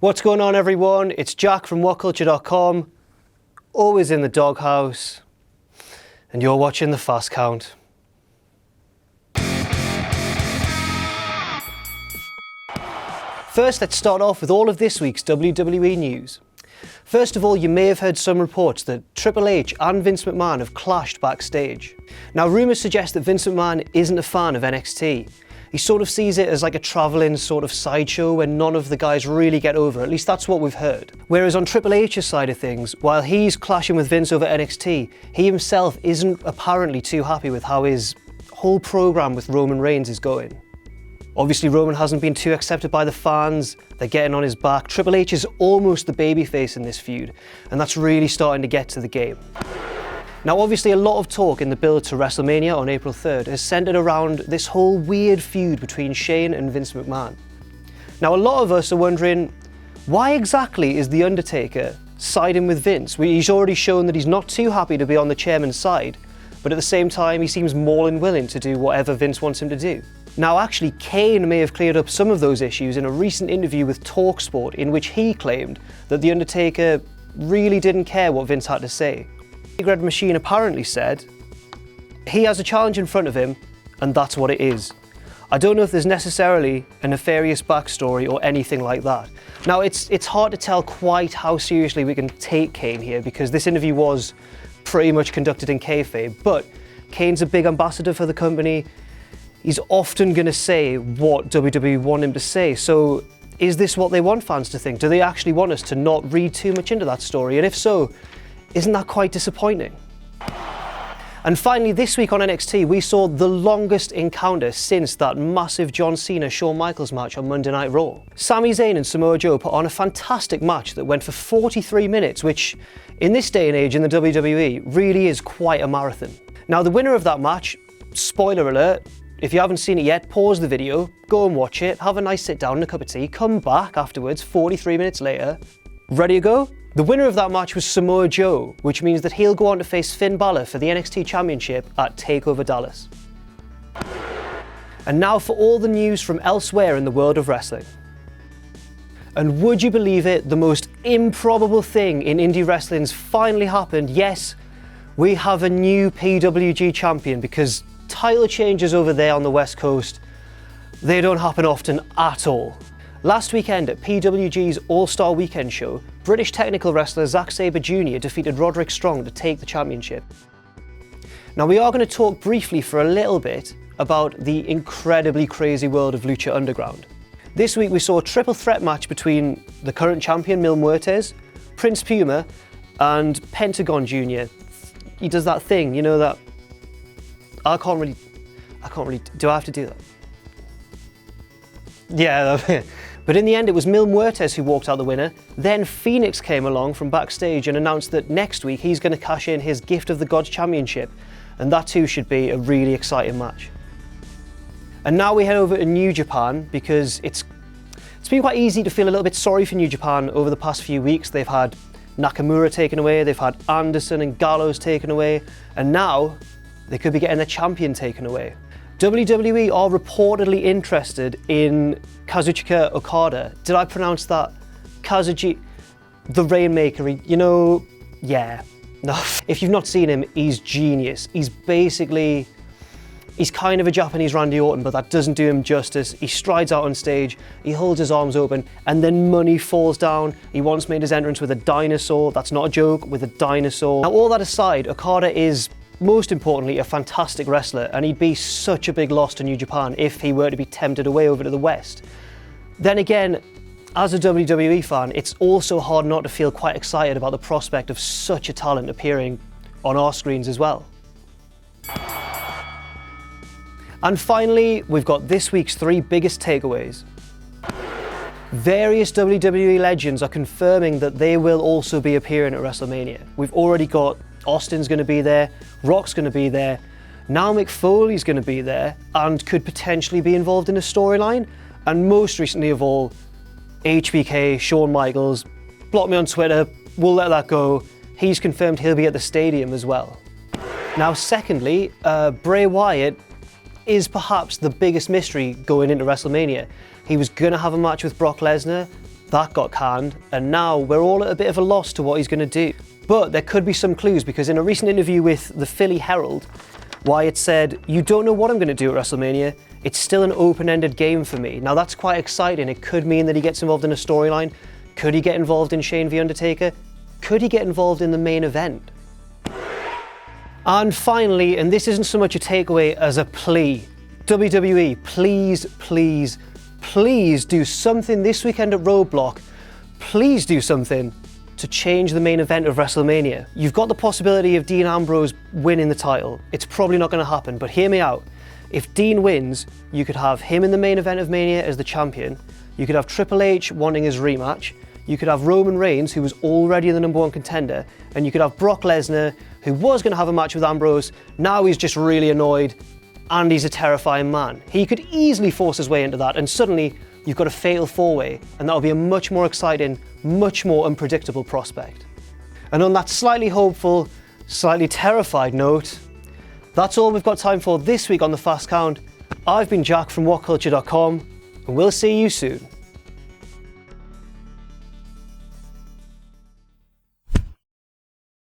What's going on, everyone? It's Jack from WhatCulture.com, always in the doghouse, and you're watching the Fast Count. First, let's start off with all of this week's WWE news. First of all, you may have heard some reports that Triple H and Vince McMahon have clashed backstage. Now, rumours suggest that Vince McMahon isn't a fan of NXT. He sort of sees it as like a travelling sort of sideshow where none of the guys really get over, at least that's what we've heard. Whereas on Triple H's side of things, while he's clashing with Vince over NXT, he himself isn't apparently too happy with how his whole programme with Roman Reigns is going. Obviously, Roman hasn't been too accepted by the fans, they're getting on his back. Triple H is almost the babyface in this feud, and that's really starting to get to the game. Now, obviously, a lot of talk in the build to WrestleMania on April 3rd has centred around this whole weird feud between Shane and Vince McMahon. Now, a lot of us are wondering, why exactly is The Undertaker siding with Vince? He's already shown that he's not too happy to be on the chairman's side, but at the same time, he seems more than willing to do whatever Vince wants him to do. Now, actually, Kane may have cleared up some of those issues in a recent interview with TalkSport, in which he claimed that The Undertaker really didn't care what Vince had to say. Red Machine apparently said he has a challenge in front of him, and that's what it is. I don't know if there's necessarily a nefarious backstory or anything like that. Now, it's hard to tell quite how seriously we can take Kane here, because this interview was pretty much conducted in kayfabe, but Kane's a big ambassador for the company. He's often going to say what WWE want him to say, so is this what they want fans to think? Do they actually want us to not read too much into that story? And if so, isn't that quite disappointing? And finally, this week on NXT, we saw the longest encounter since that massive John Cena-Shawn Michaels match on Monday Night Raw. Sami Zayn and Samoa Joe put on a fantastic match that went for 43 minutes, which, in this day and age in the WWE, really is quite a marathon. Now, the winner of that match, spoiler alert, if you haven't seen it yet, pause the video, go and watch it, have a nice sit down and a cup of tea, come back afterwards, 43 minutes later, ready to go? The winner of that match was Samoa Joe, which means that he'll go on to face Finn Balor for the NXT Championship at TakeOver Dallas. And now for all the news from elsewhere in the world of wrestling. And would you believe it, the most improbable thing in indie wrestling's finally happened. Yes, we have a new PWG champion, because title changes over there on the West Coast, they don't happen often at all. Last weekend at PWG's All-Star Weekend show, British technical wrestler Zack Sabre Jr. defeated Roderick Strong to take the championship. Now, we are going to talk briefly for a little bit about the incredibly crazy world of Lucha Underground. This week we saw a triple threat match between the current champion Mil Muertes, Prince Puma, and Pentagon Jr. He does that thing, you know, that I can't really, do I have to do that? Yeah, but in the end it was Mil Muertes who walked out the winner. Then Phoenix came along from backstage and announced that next week he's going to cash in his Gift of the Gods Championship, and that too should be a really exciting match. And now we head over to New Japan, because it's been quite easy to feel a little bit sorry for New Japan over the past few weeks. They've had Nakamura taken away, they've had Anderson and Gallows taken away, and now they could be getting their champion taken away. WWE are reportedly interested in Kazuchika Okada. Did I pronounce that? Kazuchi, the Rainmaker, you know, yeah. No. If you've not seen him, he's genius. He's kind of a Japanese Randy Orton, but that doesn't do him justice. He strides out on stage, he holds his arms open, and then money falls down. He once made his entrance with a dinosaur. That's not a joke, with a dinosaur. Now, all that aside, Okada is, most importantly, a fantastic wrestler, and he'd be such a big loss to New Japan if he were to be tempted away over to the West. Then again, as a WWE fan, it's also hard not to feel quite excited about the prospect of such a talent appearing on our screens as well. And finally, we've got this week's 3 biggest takeaways. Various WWE legends are confirming that they will also be appearing at WrestleMania. We've already got Austin's going to be there, Rock's going to be there, now Mick Foley's going to be there and could potentially be involved in a storyline, and most recently of all, HBK, Shawn Michaels. Block me on Twitter, we'll let that go. He's confirmed he'll be at the stadium as well. Now, secondly, Bray Wyatt is perhaps the biggest mystery going into WrestleMania. He was going to have a match with Brock Lesnar, that got canned, and now we're all at a bit of a loss to what he's going to do. But there could be some clues, because in a recent interview with the Philly Herald, Wyatt said, "You don't know what I'm going to do at WrestleMania. It's still an open-ended game for me." Now that's quite exciting. It could mean that he gets involved in a storyline. Could he get involved in Shane v Undertaker? Could he get involved in the main event? And finally, and this isn't so much a takeaway as a plea, WWE, please, please, please do something this weekend at Roadblock. Please do something to change the main event of WrestleMania. You've got the possibility of Dean Ambrose winning the title. It's probably not going to happen, but hear me out. If Dean wins, you could have him in the main event of Mania as the champion. You could have Triple H wanting his rematch. You could have Roman Reigns, who was already the #1 contender. And you could have Brock Lesnar, who was going to have a match with Ambrose. Now he's just really annoyed, and he's a terrifying man. He could easily force his way into that, and suddenly you've got a fatal four-way, and that'll be a much more exciting, much more unpredictable prospect. And on that slightly hopeful, slightly terrified note, that's all we've got time for this week on The Fast Count. I've been Jack from WhatCulture.com, and we'll see you soon.